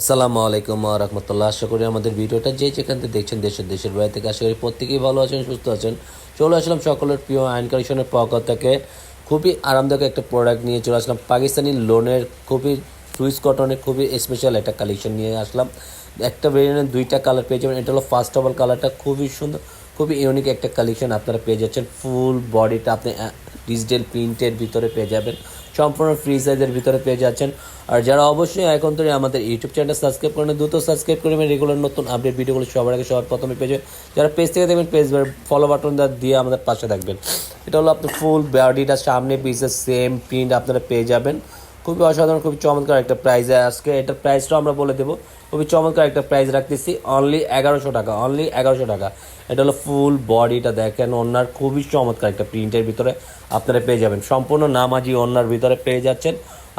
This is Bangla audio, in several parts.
আসসালামু আলাইকুম ওয়া রাহমাতুল্লাহ। আশা করি আমাদের ভিডিওটা যেখান থেকে দেখছেন দেশের বাইরে থেকে আশা করি প্রত্যেকেই ভালো আছেন, সুস্থ আছেন। চলে আসলাম সকলের প্রিয় আয়ন কালেকশনের পক্ষ থেকে খুবই আরামদায়ক একটা প্রোডাক্ট নিয়ে চলে আসলাম। পাকিস্তানি লোনের খুবই সুইস কটনের খুবই স্পেশাল একটা কালেকশন নিয়ে আসলাম। একটা ভেরিয়েন্টের দুইটা কালার পেয়ে যাবেন। এটা হলো ফার্স্ট অফ অল কালারটা খুবই সুন্দর, খুবই ইউনিক একটা কালেকশন আপনারা পেয়ে যাচ্ছেন। ফুল বডিটা আপনি ডিজিটাল প্রিন্টের ভিতরে পেয়ে যাবেন, সম্পূর্ণ ফ্রি সাইজের ভিতরে পেয়ে যাচ্ছেন। আর যারা অবশ্যই এখন ধরে আমাদের ইউটিউব চ্যানেল সাবস্ক্রাইব করেন, দ্রুত সাবস্ক্রাইব করবেন, রেগুলার নতুন আপডেট ভিডিওগুলো সবার আগে সবার প্রথমে পেয়ে যাবেন। যারা পেজ থেকে দেখবেন পেজ ফলো বাটন দিয়ে আমাদের পাশে থাকবেন। এটা হলো আপনার ফুল বডিটা সামনে পিসের সেম প্রিন্ট আপনারা পেয়ে যাবেন। খুবই অসাধারণ, খুবই চমৎকার একটা প্রাইসে আজকে এটার প্রাইসটাও আমরা বলে দেবো। খুবই চমৎকার একটা প্রাইস রাখতেছি, অনলি 1100 টাকা, অনলি 1100 টাকা। এটা হলো ফুল বডিটা দেখেন, ওনার খুবই চমৎকার একটা প্রিন্টের ভিতরে আপনারা পেয়ে যাবেন। সম্পূর্ণ নামাজি ওনার ভিতরে পেয়ে যাচ্ছেন।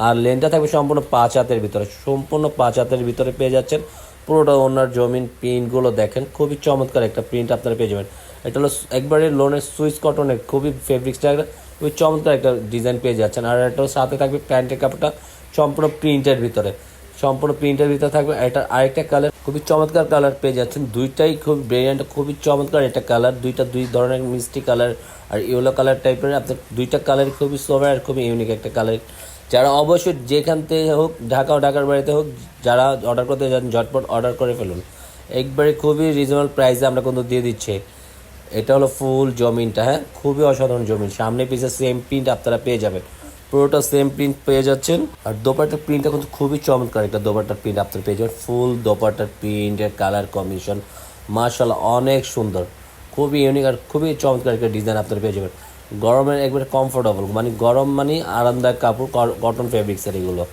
আর লেনটা থাকবে সম্পূর্ণ 5 হাতের ভিতরে, সম্পূর্ণ 5 হাতের ভিতরে পেয়ে যাচ্ছেন। পুরোটা ওনার জমিন প্রিন্টগুলো দেখেন, খুবই চমৎকার একটা প্রিন্ট আপনারা পেয়ে যাবেন। এটা হলো একবারে লোনের সুইস কটনের খুবই ফেব্রিক্সটা খুবই চমৎকার একটা ডিজাইন পেয়ে যাচ্ছেন। আর এটা সাথে থাকবে প্যান্টের কাপড়টা সম্পূর্ণ প্রিন্টের ভিতরে, সম্পূর্ণ প্রিন্টের ভিতরে থাকবে। এটা আরেকটা কালার খুবই চমৎকার কালার পেয়ে যাচ্ছেন। দুইটাই খুব ব্রিলিয়ান্ট, খুবই চমৎকার একটা কালার। দুই ধরনের মিষ্টি কালার আর ইয়েলো কালার টাইপের আপনার দুইটা কালার খুবই সোভার আর খুবই ইউনিক একটা কালার। যারা অবশ্যই যেখান থেকে হোক, ঢাকা ও ঢাকার বাড়িতে হোক, যারা অর্ডার করতে যান ঝটপট অর্ডার করে ফেলুন। একবারে খুবই রিজনেবল প্রাইসে আমরা কিন্তু দিয়ে দিচ্ছি। এটা হলো ফুল জমিনটা, হ্যাঁ খুবই অসাধারণ জমিন, সামনে পিছিয়ে সেম প্রিন্ট আপনারা পেয়ে যাবেন, পুরোটা সেম প্রিন্ট পেয়ে যাচ্ছেন। আর দোপাট্টার প্রিন্টটা কিন্তু খুবই চমৎকার একটা দোপাট্টার প্রিন্ট আপনারা পেয়ে যাবেন। ফুল দোপাট্টার প্রিন্টের কালার কম্বিনেশন মাশাআল্লাহ অনেক সুন্দর, খুবই ইউনিক আর খুবই চমৎকার একটা ডিজাইন আপনারা পেয়ে যাবেন। গরমের একবারে কমফোর্টেবল, মানে গরম মানে আরামদায়ক কাপড়, কটন ফেব্রিক্সের এগুলো।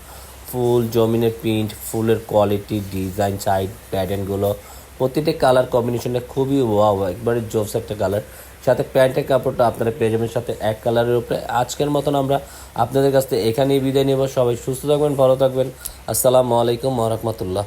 ফুল জমিনের প্রিন্ট, ফুলের কোয়ালিটি, ডিজাইন, সাইড প্যাটার্নগুলো প্রতিটা কালার কম্বিনেশনটা খুবই ওয়াও, একবারে জোস একটা কালার। সাথে প্যান্টের কাপড়টা আপনারা পেয়ে যাবেন সাথে এক কালারের উপরে। আজকের মতন আমরা আপনাদের কাছ থেকে এখানেই বিদায় নেব। সবাই সুস্থ থাকবেন, ভালো থাকবেন। আসসালামু আলাইকুম ওয়া রাহমাতুল্লাহ।